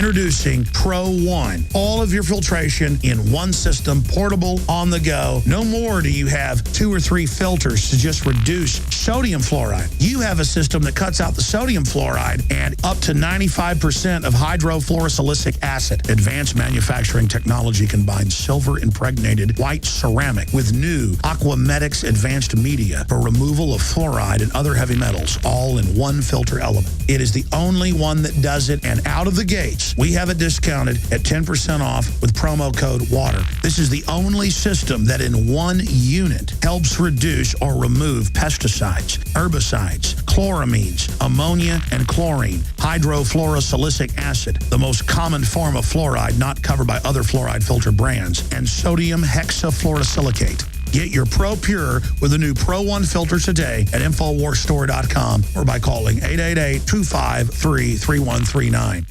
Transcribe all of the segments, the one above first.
Introducing Pro One. All of your filtration in one system, portable, on the go. No more do you have 2 or 3 filters to just reduce sodium fluoride. You have a system that cuts out the sodium fluoride and up to 95% of hydrofluorosilicic acid. Advanced manufacturing technology combines silver-impregnated white ceramic with new Aquamedics advanced media for removal of fluoride and other heavy metals, all in one filter element. It is the only one that does it, and out of the gates, we have it discounted at 10% off with promo code WATER. This is the only system that in one unit helps reduce or remove pesticides, herbicides, chloramines, ammonia, and chlorine, hydrofluorosilicic acid, the most common form of fluoride not covered by other fluoride filter brands, and sodium hexafluorosilicate. Get your Pro Pure with the new Pro One filter today at InfoWarsStore.com or by calling 888-253-3139.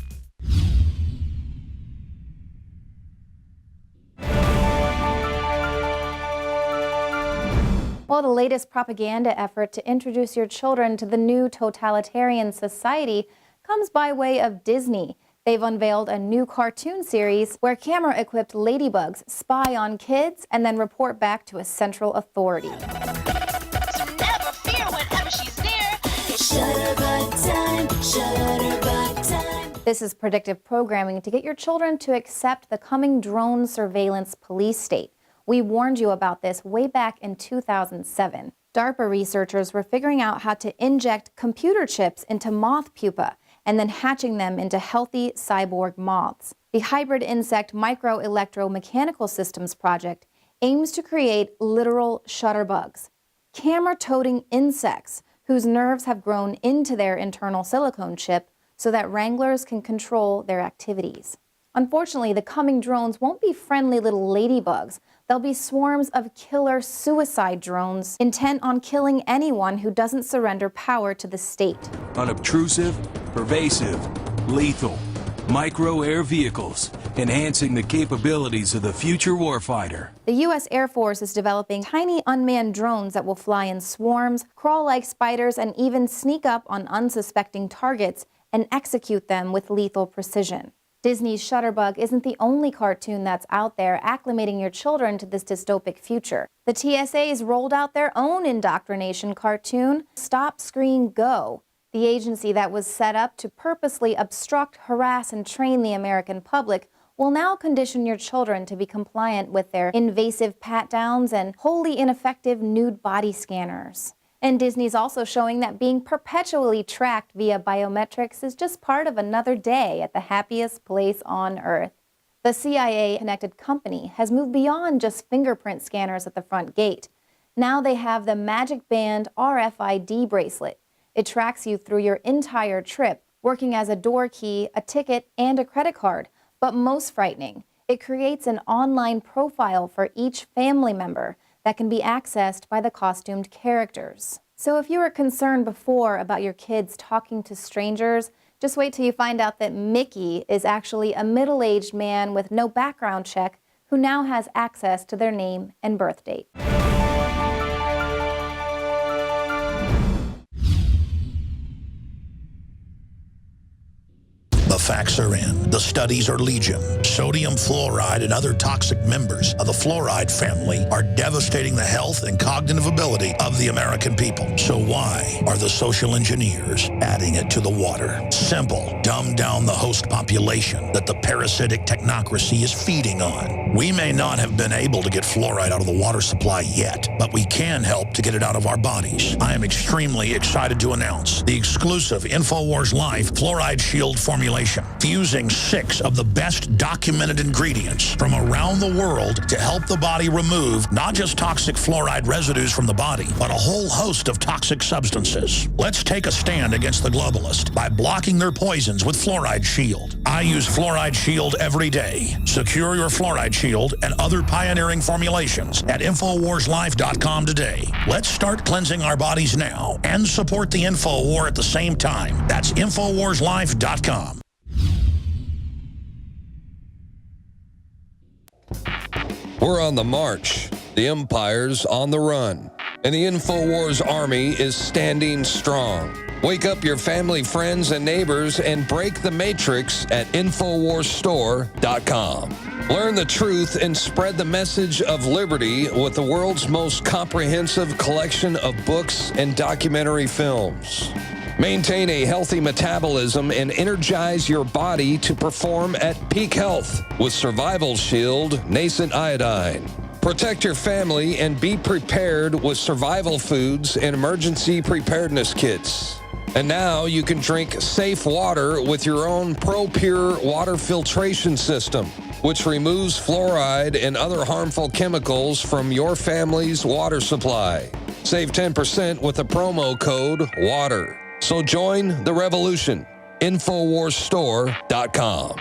Well, the latest propaganda effort to introduce your children to the new totalitarian society comes by way of Disney. They've unveiled a new cartoon series where camera-equipped ladybugs spy on kids and then report back to a central authority. So never fear whenever she's near. Shutterbug time, shutterbug time. This is predictive programming to get your children to accept the coming drone surveillance police state. We warned you about this way back in 2007. DARPA researchers were figuring out how to inject computer chips into moth pupa and then hatching them into healthy cyborg moths. The hybrid insect microelectromechanical systems project aims to create literal shutterbugs, camera-toting insects whose nerves have grown into their internal silicone chip so that wranglers can control their activities. Unfortunately, the coming drones won't be friendly little ladybugs. They'll be swarms of killer suicide drones intent on killing anyone who doesn't surrender power to the state. Unobtrusive, pervasive, lethal, micro-air vehicles, enhancing the capabilities of the future warfighter. The U.S. Air Force is developing tiny unmanned drones that will fly in swarms, crawl like spiders, and even sneak up on unsuspecting targets and execute them with lethal precision. Disney's Shutterbug isn't the only cartoon that's out there acclimating your children to this dystopic future. The TSA's rolled out their own indoctrination cartoon, Stop, Screen, Go. The agency that was set up to purposely obstruct, harass, and train the American public will now condition your children to be compliant with their invasive pat-downs and wholly ineffective nude body scanners. And Disney's also showing that being perpetually tracked via biometrics is just part of another day at the happiest place on Earth. The CIA-connected company has moved beyond just fingerprint scanners at the front gate. Now they have the Magic Band RFID bracelet. It tracks you through your entire trip, working as a door key, a ticket, and a credit card. But most frightening, it creates an online profile for each family member that can be accessed by the costumed characters. So if you were concerned before about your kids talking to strangers, just wait till you find out that Mickey is actually a middle-aged man with no background check who now has access to their name and birth date. The facts are in. The studies are legion. Sodium fluoride and other toxic members of the fluoride family are devastating the health and cognitive ability of the American people. So why are the social engineers adding it to the water? Simple. Dumb down the host population that the parasitic technocracy is feeding on. We may not have been able to get fluoride out of the water supply yet, but we can help to get it out of our bodies. I am extremely excited to announce the exclusive INFOWARS Life Fluoride Shield formulation, fusing 6 of the best documented ingredients from around the world to help the body remove not just toxic fluoride residues from the body, but a whole host of toxic substances. Let's take a stand against the globalist by blocking their poisons with Fluoride Shield. I use Fluoride Shield every day. Secure your Fluoride Shield and other pioneering formulations at InfoWarsLife.com today. Let's start cleansing our bodies now and support the info war at the same time. That's InfoWarsLife.com. We're on the march. The empire's on the run. And the InfoWars army is standing strong. Wake up your family, friends, and neighbors and break the matrix at INFOWARSstore.com. Learn the truth and spread the message of liberty with the world's most comprehensive collection of books and documentary films. Maintain a healthy metabolism and energize your body to perform at peak health with Survival Shield Nascent Iodine. Protect your family and be prepared with survival foods and emergency preparedness kits. And now you can drink safe water with your own ProPure water filtration system, which removes fluoride and other harmful chemicals from your family's water supply. Save 10% with the promo code WATER. So join the revolution. INFOWARSstore.com.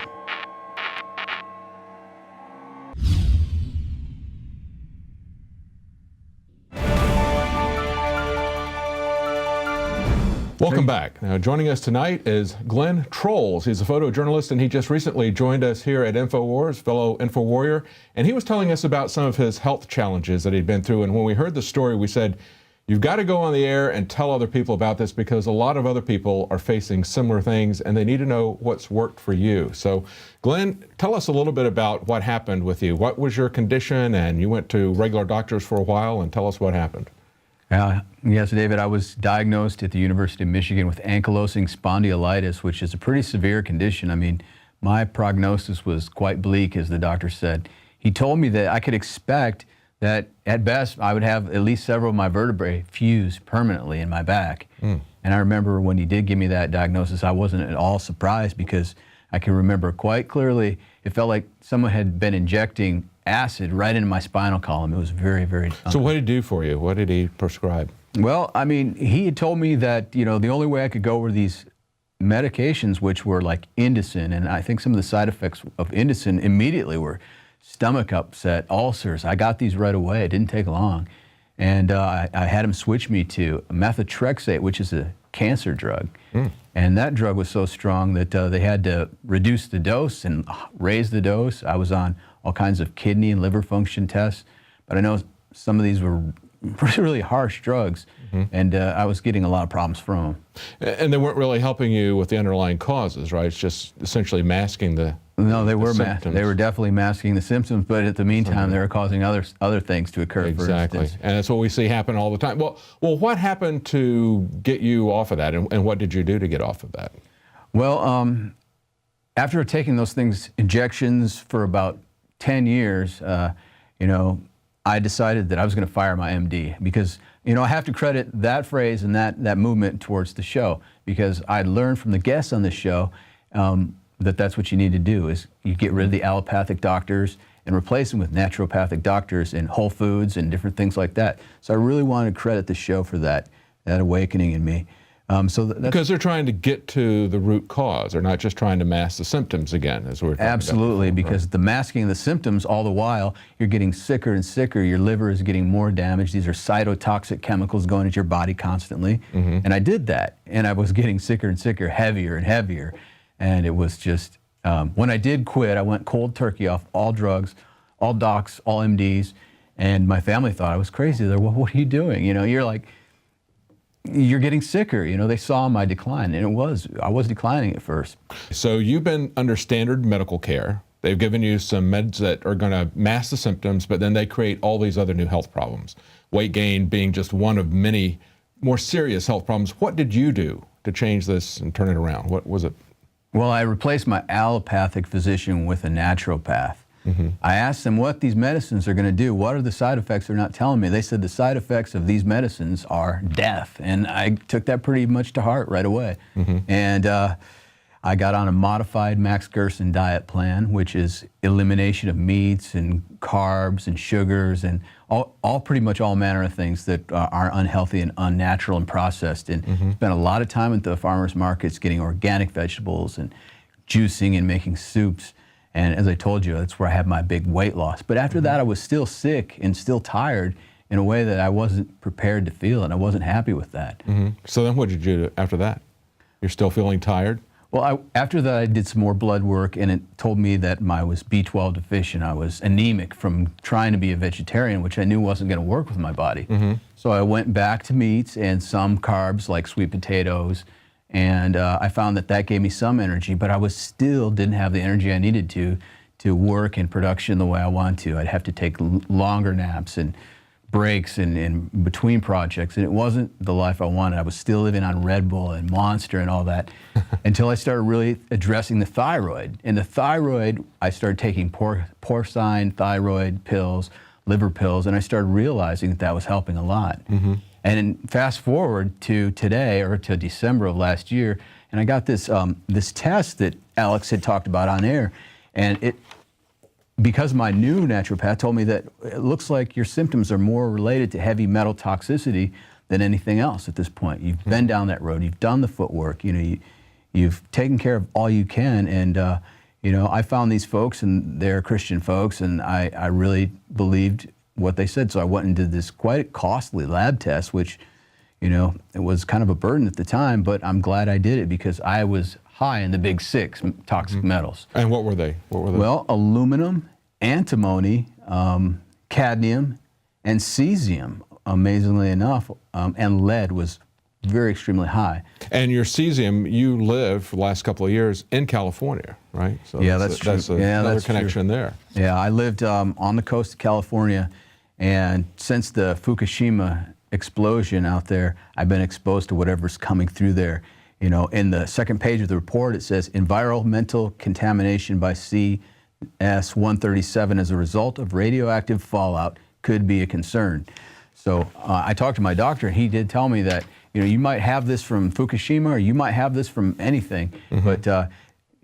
Welcome back. Now, joining us tonight is Glenn Trolls. He's a photojournalist, and he just recently joined us here at InfoWars, fellow Info Warrior, and he was telling us about some of his health challenges that he'd been through. And when we heard the story, we said, you've got to go on the air and tell other people about this because a lot of other people are facing similar things, and they need to know what's worked for you. So, Glenn, tell us a little bit about what happened with you. What was your condition? And you went to regular doctors for a while, and tell us what happened. Yes, David, I was diagnosed at the University of Michigan with ankylosing spondylitis, which is a pretty severe condition. I mean, my prognosis was quite bleak, as the doctor said. He told me that I could expect that at best I would have at least several of my vertebrae fused permanently in my back. And I remember when he did give me that diagnosis, I wasn't at all surprised because I can remember quite clearly it felt like someone had been injecting acid right into my spinal column. It was very, very... So what did he do for you? What did he prescribe? Well, I mean, he had told me that, you know, the only way I could go were these medications, which were like Indocin, and I think some of the side effects of Indocin immediately were stomach upset, ulcers. I got these right away. It didn't take long. And I had him switch me to methotrexate, which is a cancer drug. And that drug was so strong that they had to reduce the dose and raise the dose. I was on all kinds of kidney and liver function tests, but I know some of these were really harsh drugs, and I was getting a lot of problems from them. And they weren't really helping you with the underlying causes, right? It's just essentially masking the No, they were symptoms. they were definitely masking the symptoms, but at the meantime, they were causing other things to occur. Exactly, for instance. and that's what we see happen all the time. Well, what happened to get you off of that, and what did you do to get off of that? Well, after taking those things, injections for about 10 years, you know, I decided that I was going to fire my MD because, you know, I have to credit that phrase and that movement towards the show because I learned from the guests on this show that that's what you need to do is you get rid of the allopathic doctors and replace them with naturopathic doctors in Whole Foods and different things like that. So I really wanted to credit the show for that awakening in me. Because they're trying to get to the root cause. They're not just trying to mask the symptoms again, as we were talking Absolutely, about before, because the masking of the symptoms all the while, you're getting sicker and sicker. Your liver is getting more damaged. These are cytotoxic chemicals going into your body constantly. And I did that, and I was getting sicker and sicker, heavier and heavier. And it was just, when I did quit, I went cold turkey off all drugs, all docs, all MDs, and my family thought I was crazy. They're, well, what are you doing? You know, you're like, you're getting sicker. You know, they saw my decline, and I was declining at first. So you've been under standard medical care. They've given you some meds that are going to mask the symptoms, but then they create all these other new health problems. Weight gain being just one of many more serious health problems. What did you do to change this and turn it around? What was it? Well, I replaced my allopathic physician with a naturopath. I asked them what these medicines are going to do. What are the side effects they're not telling me? They said the side effects of these medicines are death. And I took that pretty much to heart right away. And I got on a modified Max Gerson diet plan, which is elimination of meats and carbs and sugars and pretty much all manner of things that are unhealthy and unnatural and processed. And spent a lot of time at the farmers markets getting organic vegetables and juicing and making soups. And as I told you, that's where I had my big weight loss. But after that, I was still sick and still tired in a way that I wasn't prepared to feel, and I wasn't happy with that. So then what did you do after that? You're still feeling tired? Well, after that, I did some more blood work, and it told me that I was B12 deficient. I was anemic from trying to be a vegetarian, which I knew wasn't going to work with my body. So I went back to meats and some carbs like sweet potatoes, and I found that that gave me some energy, but I still didn't have the energy I needed to work in production the way I want to. I'd have to take longer naps and breaks in between projects, and it wasn't the life I wanted. I was still living on Red Bull and Monster and all that until I started really addressing the thyroid. And the thyroid, I started taking porcine thyroid pills, liver pills, and I started realizing that that was helping a lot. And fast forward to today, or to December of last year, and I got this this test that Alex had talked about on air, and because my new naturopath told me that it looks like your symptoms are more related to heavy metal toxicity than anything else at this point. You've been down that road, you've done the footwork, you've taken care of all you can, and I found these folks, and they're Christian folks, and I really believed what they said, so I went and did this quite costly lab test, which, it was kind of a burden at the time, but I'm glad I did it because I was high in the big 6 toxic metals. And what were they? Well, aluminum, antimony, cadmium, and cesium, amazingly enough, and lead was very extremely high. And your cesium, you lived for the last couple of years in California, right? So yeah, that's true. That's another connection there. Yeah, I lived on the coast of California, and since the Fukushima explosion out there, I've been exposed to whatever's coming through there. In the second page of the report, it says environmental contamination by CS-137 as a result of radioactive fallout could be a concern. So I talked to my doctor, and he did tell me that you might have this from Fukushima, or you might have this from anything, but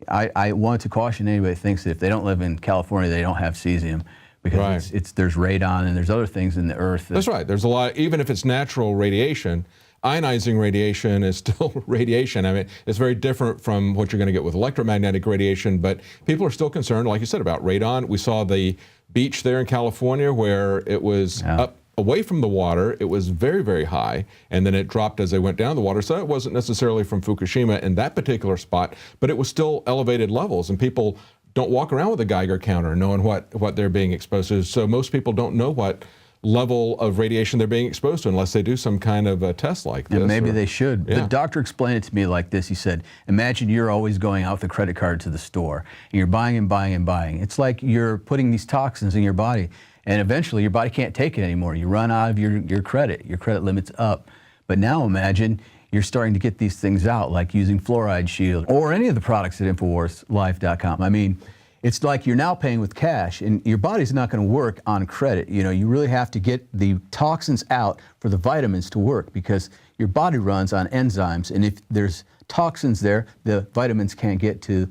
I want to caution anybody that thinks that if they don't live in California, they don't have cesium, because there's radon and there's other things in the earth. That's right. There's a lot, even if it's natural radiation. Ionizing radiation is still radiation. I mean, it's very different from what you're going to get with electromagnetic radiation, but people are still concerned, like you said, about radon. We saw the beach there in California where it was up away from the water. It was very, very high, and then it dropped as they went down the water. So it wasn't necessarily from Fukushima in that particular spot, but it was still elevated levels, and people don't walk around with a Geiger counter knowing what they're being exposed to. So most people don't know what level of radiation they're being exposed to unless they do some kind of a test like this. And maybe they should. Yeah. The doctor explained it to me like this. He said, imagine you're always going out with a credit card to the store, and you're buying and buying and buying. It's like you're putting these toxins in your body, and eventually your body can't take it anymore. You run out of your credit limit's up. But now imagine you're starting to get these things out, like using Fluoride Shield or any of the products at InfoWarsLife.com. I mean, it's like you're now paying with cash, and your body's not going to work on credit. You really have to get the toxins out for the vitamins to work, because your body runs on enzymes, and if there's toxins there, the vitamins can't get to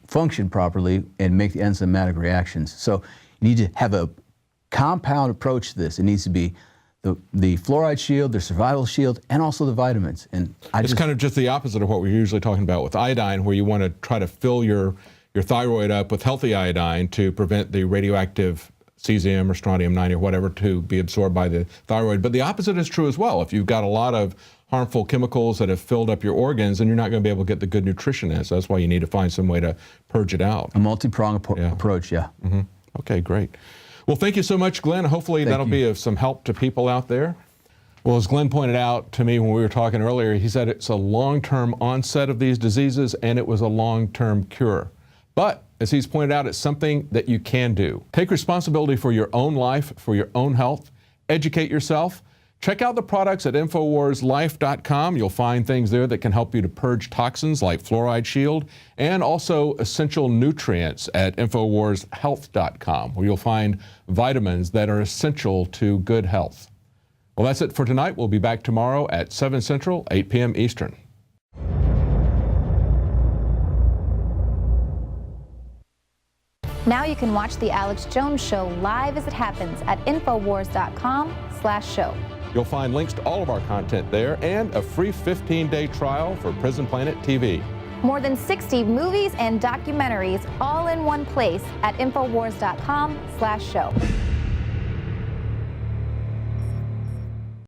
function properly and make the enzymatic reactions. So you need to have a compound approach to this. It needs to be the Fluoride Shield, the Survival Shield, and also the vitamins. And it's kind of just the opposite of what we're usually talking about with iodine, where you want to try to fill your thyroid up with healthy iodine to prevent the radioactive cesium or strontium-90 or whatever to be absorbed by the thyroid. But the opposite is true as well. If you've got a lot of harmful chemicals that have filled up your organs, then you're not going to be able to get the good nutrition in. So that's why you need to find some way to purge it out. A multi-pronged approach, yeah. Okay, great. Well, thank you so much, Glenn. Hopefully that'll be of some help to people out there. Well, as Glenn pointed out to me when we were talking earlier, he said it's a long-term onset of these diseases, and it was a long-term cure. But, as he's pointed out, it's something that you can do. Take responsibility for your own life, for your own health. Educate yourself. Check out the products at InfoWarsLife.com. You'll find things there that can help you to purge toxins like Fluoride Shield, and also essential nutrients at InfoWarsHealth.com, where you'll find vitamins that are essential to good health. Well, that's it for tonight. We'll be back tomorrow at 7 Central, 8 p.m. Eastern. Now you can watch The Alex Jones Show live as it happens at Infowars.com/show. You'll find links to all of our content there and a free 15-day trial for Prison Planet TV. More than 60 movies and documentaries all in one place at Infowars.com/show.